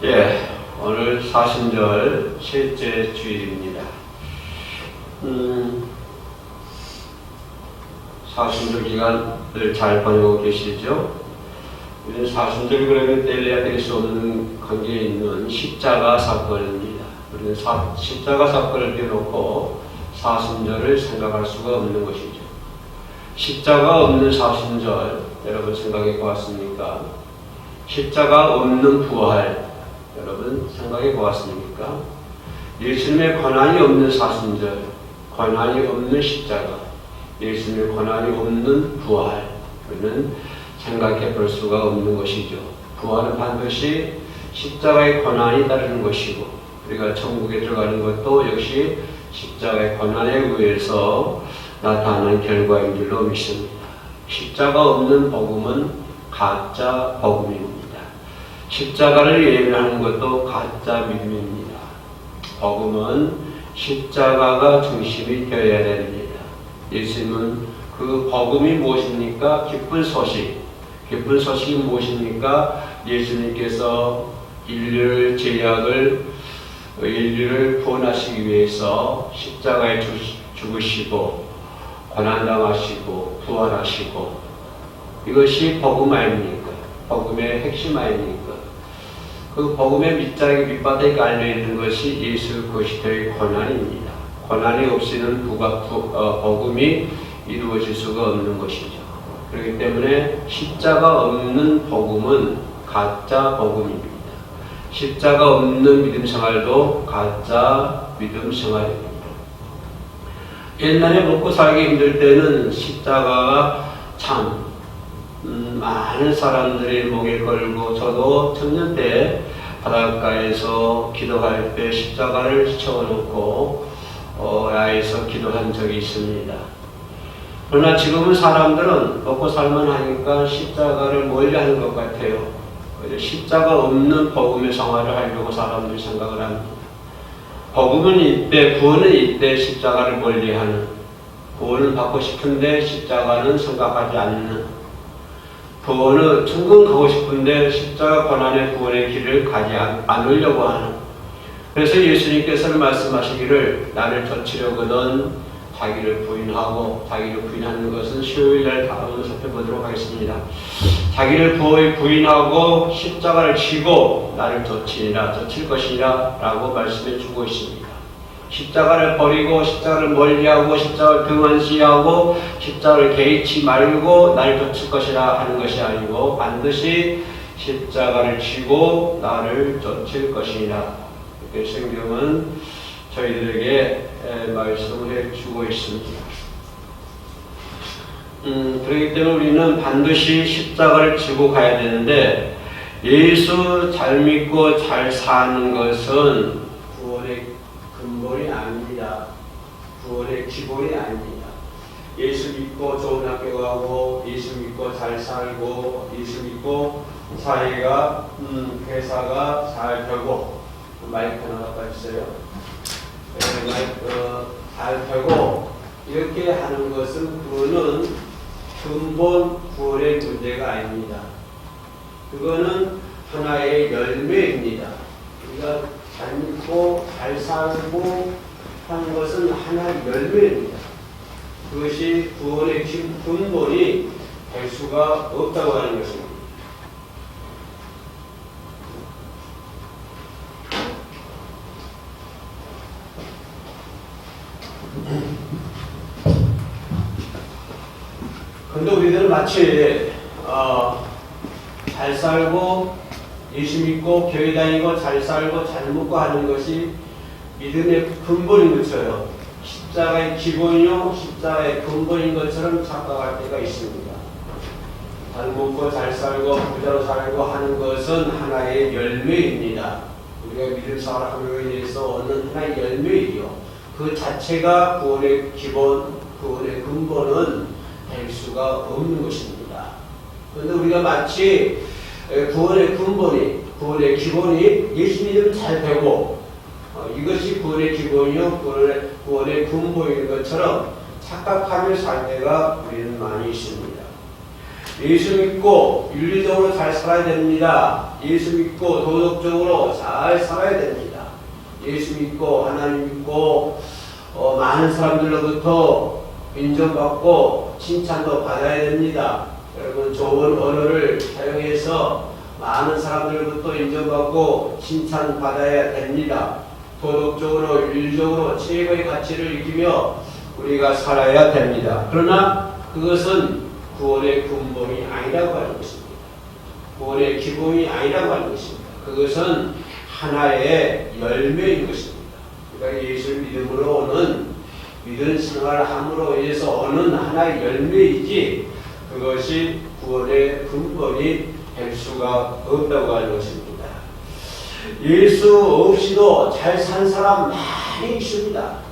오늘 사순절 셋째 주일입니다. 사순절 기간을 잘 보내고 계시죠? 우리는 사순절 그러면 뗄래야 뗄 수 없는 관계에 있는 십자가 사건입니다. 우리는 십자가 사건을 떼놓고 사순절을 생각할 수가 없는 것이죠. 십자가 없는 사순절 여러분 생각해 보았습니까? 십자가 없는 부활 여러분 생각해 보았습니까? 예수님의 권한이 없는 사순절, 권한이 없는 십자가, 예수님의 권한이 없는 부활, 우리는 생각해 볼 수가 없는 것이죠. 부활은 반드시 십자가의 권한이 따르는 것이고, 우리가 천국에 들어가는 것도 역시 십자가의 권한에 의해서 나타나는 결과인 줄로 믿습니다. 십자가 없는 복음은 가짜 복음입니다. 십자가를 예배하는 것도 가짜 믿음입니다. 복음은 십자가가 중심이 되어야 됩니다. 예수님은 그 복음이 무엇입니까? 기쁜 소식. 기쁜 소식이 무엇입니까? 예수님께서 인류를 구원하시기 위해서 십자가에 죽으시고 고난당하시고 부활하시고, 이것이 복음 아닙니까? 복음의 핵심 아닙니까? 그 복음의 밑바닥에 깔려있는 것이 예수 그리스도의 고난입니다. 고난이 없이는 복음이 이루어질 수가 없는 것이죠. 그렇기 때문에 십자가 없는 복음은 가짜 복음입니다. 십자가 없는 믿음 생활도 가짜 믿음 생활입니다. 옛날에 먹고 살기 힘들 때는 십자가가 참 많은 사람들이 목에 걸고, 저도 청년 때 바닷가에서 기도할 때 십자가를 채워놓고 야에서 기도한 적이 있습니다. 그러나 지금은 사람들은 먹고 살만 하니까 십자가를 멀리하는 것 같아요. 십자가 없는 복음의 생활을 하려고 사람들이 생각을 합니다. 복음은 이때, 구원은 이때 십자가를 멀리하는, 구원을 받고 싶은데 십자가는 생각하지 않는, 구원은 천국 가고 싶은데 십자가 고난의 구원의 길을 가지 않으려고 하는. 그래서 예수님께서는 말씀하시기를, 나를 좇으려거든 자기를 부인하고, 자기를 부인하는 것은 수요일날 다음으로 살펴보도록 하겠습니다. 자기를 부인하고 십자가를 지고 나를 좇을 것이니라 라고 말씀해 주고 있습니다. 십자가를 버리고 십자가를 멀리하고 십자가를 등한시하고 십자가를 개의치 말고 나를 좇을 것이라 하는 것이 아니고, 반드시 십자가를 지고 나를 좇을 것이니라. 이렇게 성경은 저희들에게 말씀을 해주고 있습니다. 그렇기 때문에 우리는 반드시 십자가를 지고 가야 되는데, 예수 잘 믿고 잘 사는 것은 구원의 근본이 아닙니다. 구원의 기본이 아닙니다. 예수 믿고 좋은 학교 가고, 예수 믿고 잘 살고, 예수 믿고 사회가, 회사가 잘 되고, 마이크 하나 갖다 주세요. 잘 되고, 이렇게 하는 것은, 그거는 근본 구원의 문제가 아닙니다. 그거는 하나의 열매입니다. 우리가 잘 믿고 잘 살고 하는 것은 하나의 열매입니다. 그것이 구원의 근본이 될 수가 없다고 하는 것입니다. 근데 우리들은 마치 잘 살고 예수 믿고 교회 다니고 잘 살고 잘 먹고 하는 것이 믿음의 근본인 것처럼, 십자가의 기본이요 십자가의 근본인 것처럼 착각할 때가 있습니다. 잘 먹고 잘 살고 부자로 살고 하는 것은 하나의 열매입니다. 우리가 믿음 생활함으로 인해서 얻는 하나의 열매이요, 그 자체가 구원의 기본, 구원의 근본은 될 수가 없는 것입니다. 그런데 우리가 마치 구원의 근본이, 구원의 기본이 예수 믿으면 잘 되고, 이것이 구원의 기본이요 구원의 근본인 것처럼 착각하며 살 때가 우리는 많이 있습니다. 예수 믿고 윤리적으로 잘 살아야 됩니다. 예수 믿고 도덕적으로 잘 살아야 됩니다. 예수 믿고 하나님 믿고 많은 사람들로부터 인정받고 칭찬도 받아야 됩니다. 여러분 좋은 언어를 사용해서 많은 사람들로부터 인정받고 칭찬받아야 됩니다. 도덕적으로 윤리적으로 최고의 가치를 익히며 우리가 살아야 됩니다. 그러나 그것은 구원의 근본이 아니라고 하는 것입니다. 구원의 기본이 아니라고 하는 것입니다. 그것은 하나의 열매인 것입니다. 그러니까 예수를 믿음으로 오는 믿음 생활을 함으로 인해서 오는 하나의 열매이지 그것이 구원의 근본이 될 수가 없다고 하는 것입니다. 예수 없이도 잘 산 사람 많이 있습니다.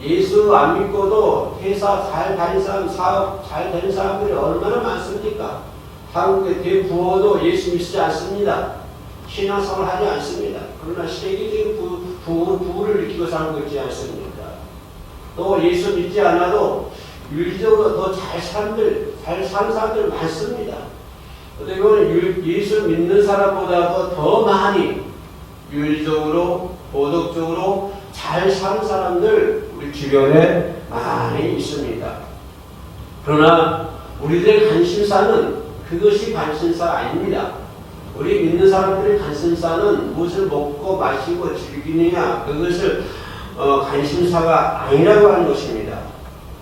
예수 안 믿고도 회사 잘 다니는 사람, 사업 잘 되는 사람들이 얼마나 많습니까? 한국의 대부호도 예수 믿지 않습니다. 신앙생활 하지 않습니다. 그러나 세계적인 부를 느끼고 살고 있지 않습니까? 또 예수 믿지 않아도 윤리적으로 더 잘 사는 사람들 많습니다. 어떻게 보면 예수 믿는 사람보다도 더 많이 윤리적으로, 도덕적으로 잘 사는 사람들 우리 주변에 많이 있습니다. 그러나 우리들의 관심사는 그것이 관심사 아닙니다. 우리 믿는 사람들의 관심사는 무엇을 먹고 마시고 즐기느냐 그것을 관심사가 아니라고 하는 것입니다.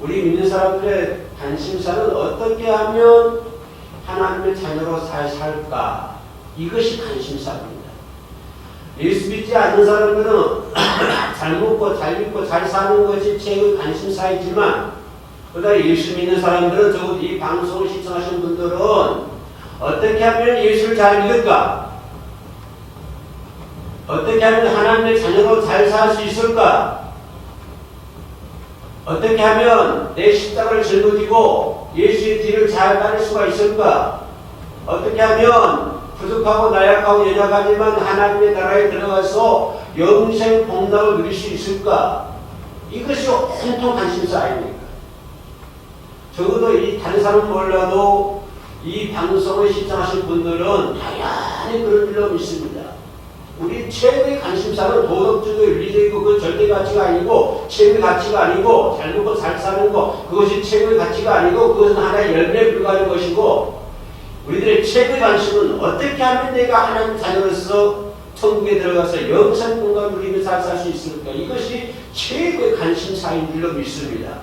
우리 믿는 사람들의 관심사는 어떻게 하면 하나님의 자녀로 잘 살까 이것이 관심사입니다. 예수 믿지 않는 사람들은 잘 먹고 잘 입고 잘 사는 것이 최고의 관심사이지만 그러나 예수 믿는 사람들은 적어도 이 방송을 시청하시는 분들은 어떻게 하면 예수를 잘 믿을까? 어떻게 하면 하나님의 자녀로 잘 살 수 있을까? 어떻게 하면 내 십자가를 짊어지고 예수의 뒤를 잘 따를 수가 있을까? 어떻게 하면 부족하고 나약하고 연약하지만 하나님의 나라에 들어가서 영생 복락을 누릴 수 있을까? 이것이 온통 관심사 아닙니까? 적어도 이 다른 사람은 몰라도 이 방송을 시청하신 분들은 당연히 그런 일로 믿습니다. 우리 최고의 관심사는 도덕적이고 윤리적이고 그 절대 가치가 아니고 최고의 가치가 아니고 잘 먹고 잘 사는 거 그것이 최고의 가치가 아니고 그것은 하나의 열매에 불과한 것이고 우리들의 최고의 관심은 어떻게 하면 내가 하나님 자녀로서 천국에 들어가서 영생 공간을 누리며 잘 살 수 있을까 이것이 최고의 관심사인 줄로 믿습니다.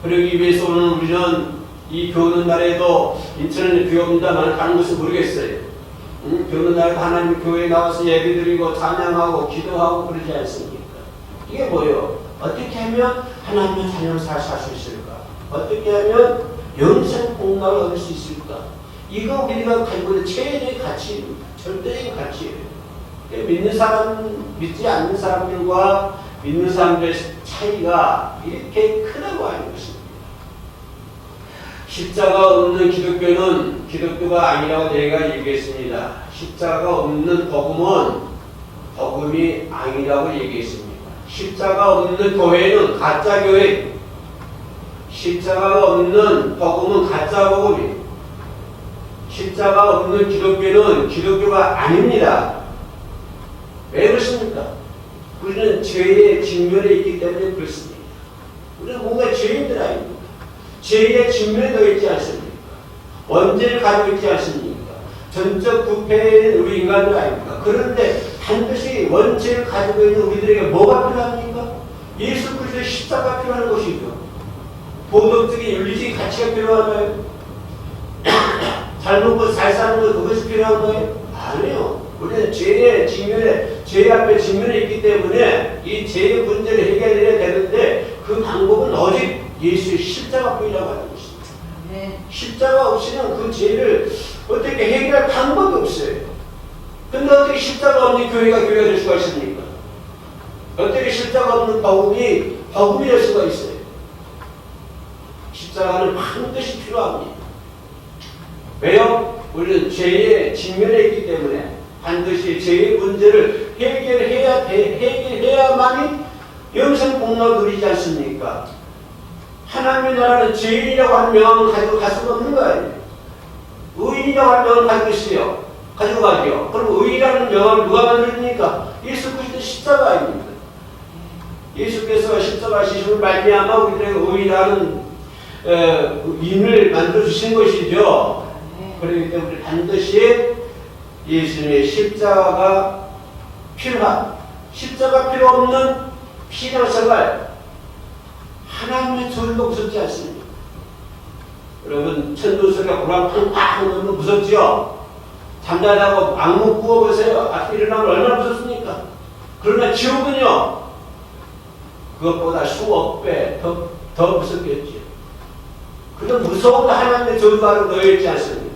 그러기 위해서 오늘 우리는 이 교는 날에도 인터넷에 비옵니다만 가는 것은 모르겠어요. 교는 날에도 하나님 교회에 나와서 예배드리고 찬양하고 기도하고 그러지 않습니까? 이게 뭐예요? 어떻게 하면 하나님의 자녀로 잘 살 수 있을까? 어떻게 하면 영생 복락을 얻을 수 있을까? 이거 우리가 가지고 있는 최대의 가치입니다. 절대적인 가치예요. 믿는 사람, 믿지 않는 사람들과 믿는 사람들의 차이가 이렇게 크다고 하는 것입니다. 십자가 없는 기독교는 기독교가 아니라고 제가 얘기했습니다. 십자가 없는 복음은 복음이 아니라고 얘기했습니다. 십자가 없는 교회는 가짜 교회, 십자가가 없는 복음은 가짜 복음이에요. 십자가 없는 기독교는 기독교가 아닙니다. 왜 그렇습니까? 우리는 죄의 직면에 있기 때문에 그렇습니다. 우리는 뭔가 죄인들 아닙니까? 죄의 직면에 더 있지 않습니까? 원죄를 가지고 있지 않습니까? 전적 부패인 우리 인간들 아닙니까? 그런데 반드시 원죄를 가지고 있는 우리들에게 뭐가 필요합니까? 예수 그리스도의 십자가가 필요한 것이죠. 도덕적인 윤리적인 가치가 필요하나요? 잘 먹고 잘 사는 것 그것이 필요한 거예요? 아니요. 우리는 죄의 직면에, 죄 앞에 직면에 있기 때문에 이 죄의 문제를 해결해야 되는데 그 방법은 오직 예수의 십자가뿐이라고 하는 것입니다. 네. 십자가 없이는 그 죄를 어떻게 해결할 방법이 없어요. 근데 어떻게 십자가 없는 교회가 될 수가 있습니까? 어떻게 십자가 없는 복음이 될 수가 있어요? 십자가는 반드시 필요합니다. 왜요? 우리는 죄에 직면해 있기 때문에 반드시 죄의 문제를 해결해야만이 영생 복락을 누리지 않습니까? 하나님의 나라는 죄인이라고 하는 명함을 가지고 갈 수가 없는 거 아니에요. 의인이라고 하는 명을 가지고 있어요. 가지고 가죠. 그럼 의인이라는 명을 누가 만들었습니까? 예수 그리스도 십자가입니다. 예수께서 십자가 시심을 말미암아 우리들에게 의인이라는 인을 만들어 주신 것이죠. 그렇기 때문에 반드시 예수님의 십자가가 필요한, 십자가 필요 없는 신앙생활, 하나님의 저주도 무섭지 않습니까? 여러분, 천도소리가 고랑팡팡 하면 무섭지요? 잠자다가 악몽 꾸어보세요. 아침에 일어나면 얼마나 무섭습니까? 그러나 지옥은요, 그것보다 수억 배 더 무섭겠죠. 그런 무서운 하나님의 저주가 놓여있지 않습니까?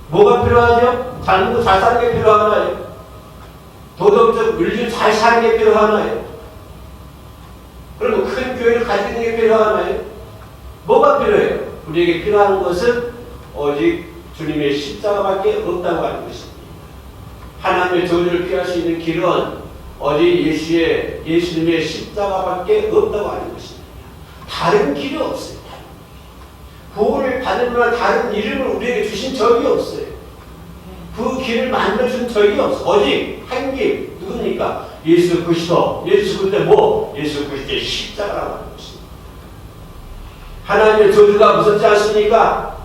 뭐가 필요하죠? 삶도 잘 사는 게 필요하나요? 도덕적 윤리 잘 사는 게 필요하나요? 그리고 큰 교회를 가지는 게 필요하나요? 뭐가 필요해요? 우리에게 필요한 것은 오직 주님의 십자가밖에 없다고 하는 것입니다. 하나님의 저주를 피할 수 있는 길은 오직 예수님의 십자가밖에 없다고 하는 것입니다. 다른 길이 없어요. 구원을 받을 만한 다른 이름을 우리에게 주신 적이 없어요. 그 길을 만들어준 적이 없어. 오직 한 길, 누굽니까? 예수 그리스도. 예수 그리스도 뭐? 예수 그리스도의 십자가라고 하는 것입니다. 하나님의 저주가 무섭지 않습니까?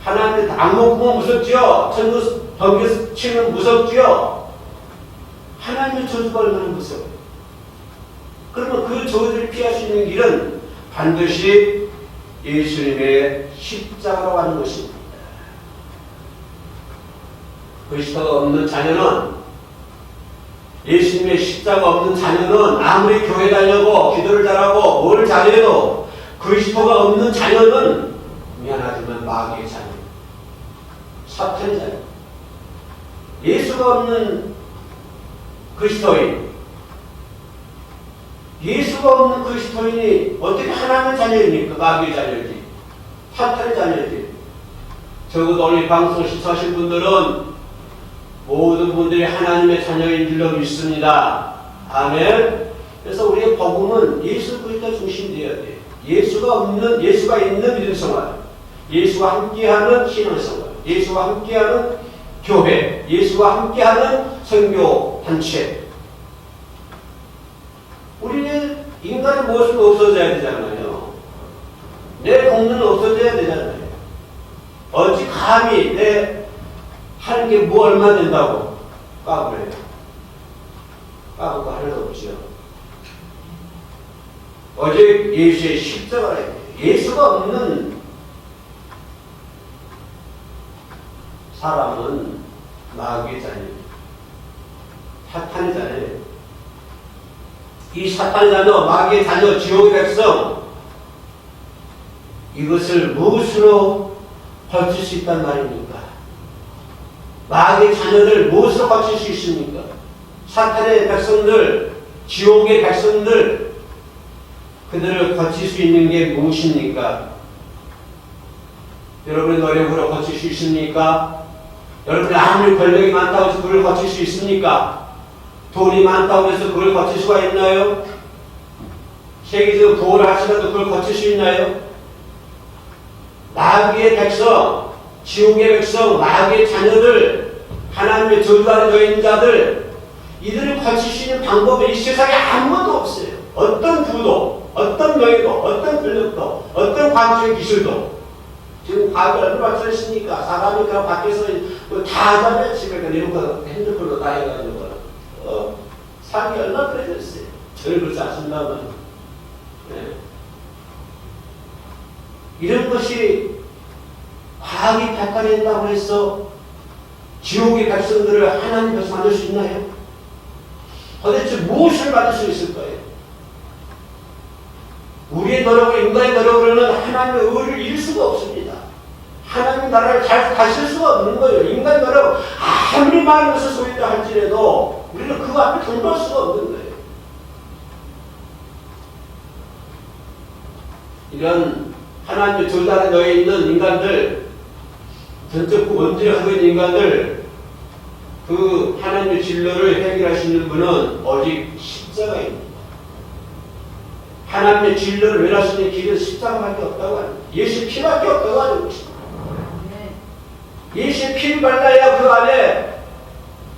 하나님의 악몽 꾸면 무섭지요? 천국 번개 치면 무섭지요? 하나님의 저주가 얼마나 무서워요. 그러면 그 저주를 피할 수 있는 길은 반드시 예수님의 십자가라고 하는 것입니다. 그리스도가 없는 자녀는, 예수님의 십자가 없는 자녀는 아무리 교회 다녀고 기도를 잘하고 뭘 잘해도 그리스도가 없는 자녀는 미안하지만 마귀의 자녀, 사탄의 자녀. 예수가 없는 그리스도인, 예수가 없는 그리스도인이 어떻게 하나님의 자녀입니까? 마귀의 자녀지, 사탄의 자녀지. 적어도 오늘 방송 시청하신 분들은 모든 분들이 하나님의 자녀인 줄로 믿습니다. 아멘. 그래서 우리의 복음은 예수 그리스도 중심되어야 돼요. 예수가 있는 믿음 생활, 예수와 함께하는 신앙 생활, 예수와 함께하는 교회, 예수와 함께하는 선교 단체. 우리는 인간의 모습이 없어져야 되잖아요. 내 공로는 없어져야 되잖아요. 어찌 감히 내 하는 게 뭐 얼마 된다고 까불어요. 까불 거 하나도 없죠. 어제 예수의 십자가라. 예수가 없는 사람은 마귀의 자녀예요. 사탄의 자녀예요. 이 사탄의 자녀, 마귀의 자녀, 지옥의 백성, 이것을 무엇으로 거칠 수 있단 말입니까? 마귀의 자녀들 무엇으로 거칠 수 있습니까? 사탄의 백성들, 지옥의 백성들, 그들을 거칠 수 있는 게 무엇입니까? 여러분의 노력으로 거칠 수 있습니까? 여러분이 아무리 권력이 많다고 해서 그걸 거칠 수 있습니까? 돈이 많다고 해서 그걸 거칠 수가 있나요? 세계적으로 구원을 하시라도 그걸 거칠 수 있나요? 마귀의 백성, 지옥의 백성, 마귀의 자녀들, 하나님의 저주하는 여인자들, 이들을 거칠 수 있는 방법은 이 세상에 아무것도 없어요. 어떤 부도, 어떤 명예도, 어떤 권력도, 어떤 과학적인 기술도. 지금 과학이 얼마나 발전했습니까? 사람이 그냥 밖에서 다 하잖아요. 집에 이런 거 핸드폰으로 다 해가지고. 삶이 얼마나 그래졌어요. 저를 그렇지 않습니다만. 네. 이런 것이 과학이 발달했다고 해서 지옥의 백성들을 하나님 백성 만들 수 있나요? 도대체 무엇을 만들 수 있을 거예요? 우리의 노력을, 인간의 노력으로는 하나님의 의를 이룰 수가 없습니다. 하나님 나라를 잘 가실 수가 없는 거예요. 인간 노력, 아무리 많은 것을 소유다 할지라도 우리는 그 앞에 동조할 수가 없는 거예요. 이런 하나님의 조단에 놓여 있는 인간들, 전적 원죄를 하고 있는 인간들, 그 하나님의 진로를 해결할 수 있는 분은 오직 십자가입니다. 하나님의 진로를 외할 수 있는 길은 십자가밖에 없다고 하는 거예요. 예수 피밖에 없다고 하는 것입니다. 예수의 피를 발라야 그 안에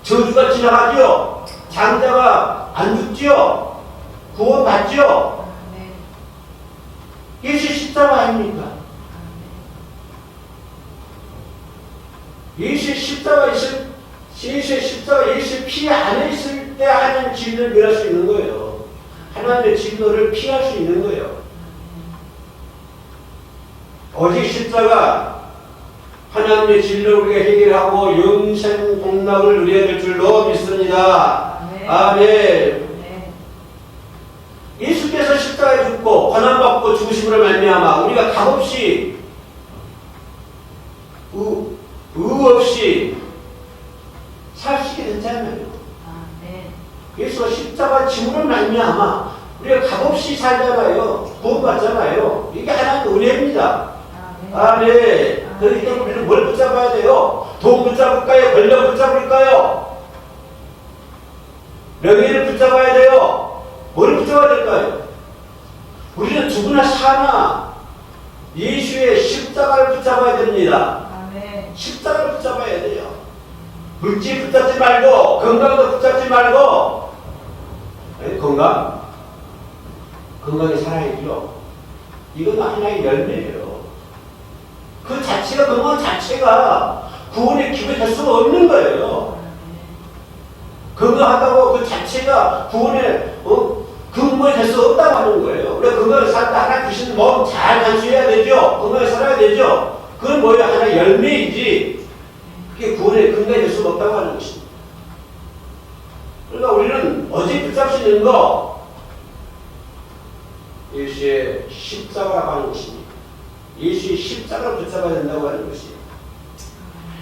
저주가 지나가죠. 장자가 안 죽지요. 구원받죠. 예수의 십자가 아닙니까? 예수의 십자가 예수의 피 안에 있을 때 하나님의 진노를 면할 수 있는 거예요. 하나님의 진노를 피할 수 있는 거예요. 오직 십자가 하나님의 진노를 우리가 해결하고 영생 공락을 누려야 될 줄로 믿습니다. 아멘. 예수께서 십자가에 죽고 고난받고 죽으심으로 말미암아 우리가 값없이 의 없이 살 수 있게 됐잖아요. 예수가 십자가 짐으로 말미암아 우리가 값없이 살잖아요. 구원받잖아요. 이게 하나님의 은혜입니다. 아멘. 그렇기 때문에 우리는 뭘 붙잡아야 돼요? 돈 붙잡을까요? 권력 붙잡을까요? 명예를 붙잡아야 돼요. 뭘 붙잡아야 될까요? 우리는 누구나 사나 예수의 십자가를 붙잡아야 됩니다. 십자가를 붙잡아야 돼요. 물질 붙잡지 말고 건강도 붙잡지 말고. 건강이 살아야죠. 이건 하나의 열매예요. 그 자체가 건강 자체가 구원의 기회 될 수가 없는 거예요. 건강하다고 그 자체가 구원의 근본이 될 수 없다고 하는 거예요. 우리가 건강을 살다 하나 주신 몸 잘 간수해야 되죠. 건강하게 살아야 되죠. 그건 뭐예요? 하나의 열매이지 그게 구원의 근간이 될 수가 없다고 하는 것입니다. 그러니까 우리는 어제 붙잡을 수 있는 거 예수의 십자가라고 하는 것입니다. 예수의 십자가를 붙잡아야 된다고 하는 것이에요.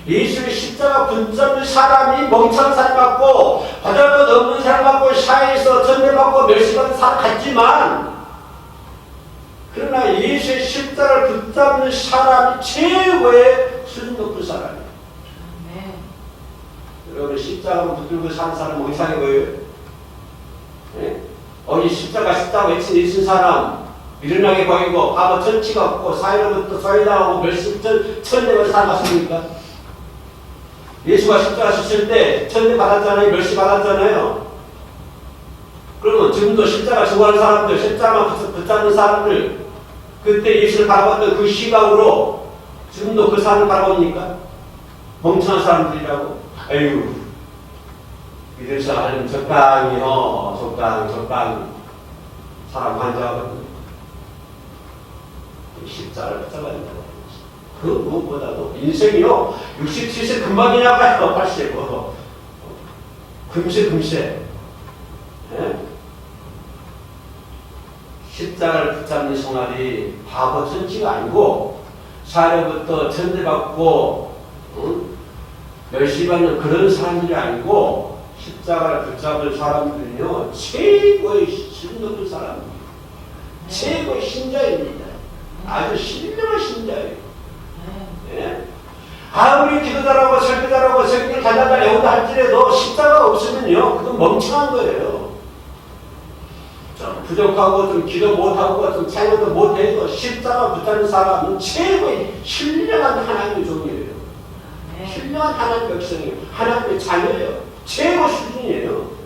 예수의 십자가 붙잡는 사람이 멍청한 사람 같고 바다도 넘는 사람 같고 사회에서 전대받고 멸시받는 사람 같지만 그러나 예수의 십자가를 붙잡는 사람이 최고의 수준 높은 사람이에요. 여러분 십자가를 붙들고 사는 사람은 뭐 이상해 보여요? 네? 어디 십자가 외친 있은 사람 미련하게 보이고 바보 천치가 없고 사회로부터 소외당하고 멸시 천대받는 사람 맞습니까? 예수가 십자가 졌을 때 천대 받았잖아요. 멸시 받았잖아요. 그러면 지금도 십자가 좋아하는 사람들, 십자가 붙잡는 사람들 그때 예수를 바라봤던 그 시각으로 지금도 그 사람을 바라봅니까? 멍청한 사람들이라고. 아유 이래서 하는 적당히 사람 환장하거든요. 십자가를 붙잡아야 된다고. 그 무엇보다도 인생이요 67세 금방이냐고요. 80. 금세. 네? 십자가를 붙잡는 생활이 바보 천치가 아니고 사회로부터 천대받고 멸시받는 그런 사람들이 아니고 십자가를 붙잡을 사람들은요 최고의 수준 높은 사람입니다. 최고의 신자입니다. 아주 신령한 신자예요. 네? 아무리 기도 잘하고 설교 잘하고 설교를 달달달 외운다 할지라도 십자가가 없으면요 그건 멍청한 거예요. 좀 부족하고 좀 기도 못하고 좀 찬양도 못해도 십자가 붙잡는 사람은 최고의 신령한 하나님의 종이에요. 신령한 하나님의 백성이에요. 하나님의 자녀예요. 최고 수준이에요.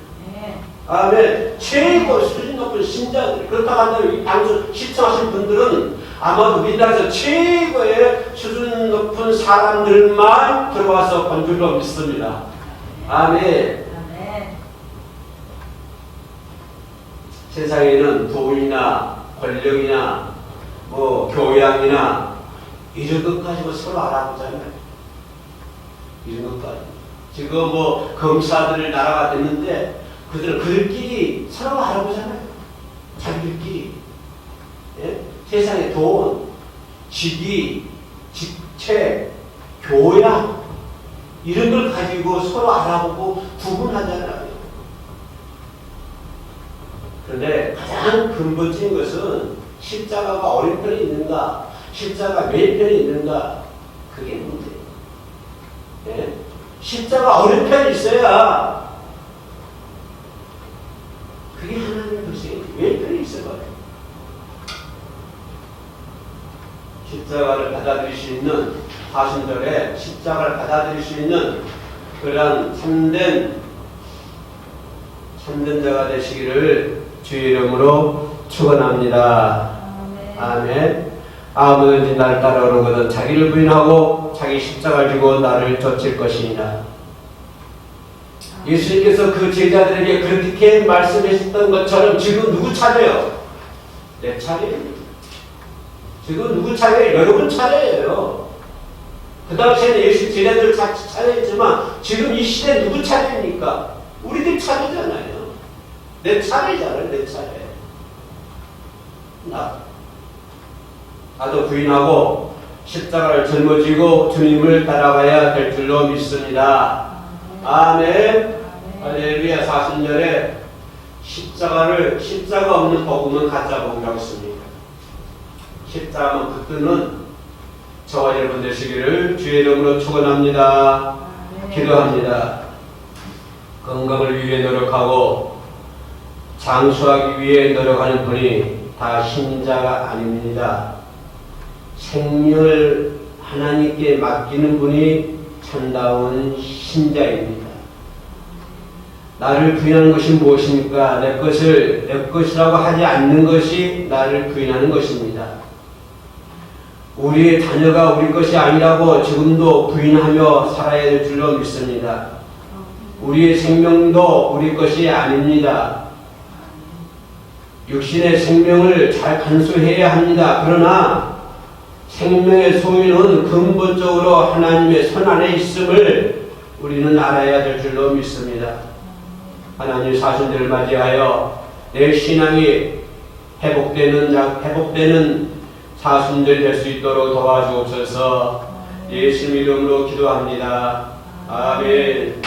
아멘. 최고 수준 높은 신자들. 그렇다고 한다면 이 방송 시청하신 분들은 아마도 우리나라에서 최고의 수준 높은 사람들만 들어와서 본 줄로 믿습니다. 아멘. 세상에는 돈이나 권력이나 교양이나 이런 것 가지고 서로 알아보잖아요. 이런 것까지. 지금 검사들을 나라가 됐는데 그들끼리 서로 알아보잖아요. 자기들끼리. 예? 세상에 돈, 직위, 직책, 교양 이런 걸 가지고 서로 알아보고 구분하잖아요. 그런데 가장 근본적인 것은 십자가가 어린 편이 있는가, 십자가 왼 편이 있는가 그게 문제예요. 예? 십자가 어린 편이 있어야 그게 하나님의 것이에요. 왼 편이 있어봐요. 십자가를 받아들일 수 있는 사순절에 십자가를 받아들일 수 있는 그런 참된 자가 되시기를 주의 이름으로 축원합니다. 아멘. 아무든지 나를 따라오거든 자기를 부인하고 자기 십자가를 지고 나를 쫓을 것이니라. 예수님께서 그 제자들에게 그렇게 말씀하셨던 것처럼 지금 누구 차례요? 내 차례입니다. 지금 누구 차례예요? 여러분 차례예요. 그 당시에는 예수 제자들 차례였지만 지금 이 시대 누구 차례입니까? 우리들 차례잖아요. 내 차례잖아요. 내 차례. 나도 부인하고 십자가를 짊어지고 주님을 따라가야 될 줄로 믿습니다. 아멘. 할렐루야. 사순절에 십자가 없는 복음은 가짜 복음이라고 했습니다. 십자가만 붙드는 저와 여러분 되시기를 주의 이름으로 축원합니다. 기도합니다. 건강을 위해 노력하고 장수하기 위해 노력하는 분이 다 신자가 아닙니다. 생명을 하나님께 맡기는 분이 참다운 신자입니다. 나를 부인하는 것이 무엇입니까? 내 것이라고 하지 않는 것이 나를 부인하는 것입니다. 우리의 자녀가 우리 것이 아니라고 지금도 부인하며 살아야 될 줄로 믿습니다. 우리의 생명도 우리 것이 아닙니다. 육신의 생명을 잘 간수해야 합니다. 그러나 생명의 소유는 근본적으로 하나님의 손 안에 있음을 우리는 알아야 될 줄로 믿습니다. 하나님 사순절을 맞이하여 내 신앙이 회복되는 사순절이 될 수 있도록 도와주옵소서. 예수님 이름으로 기도합니다. 아멘.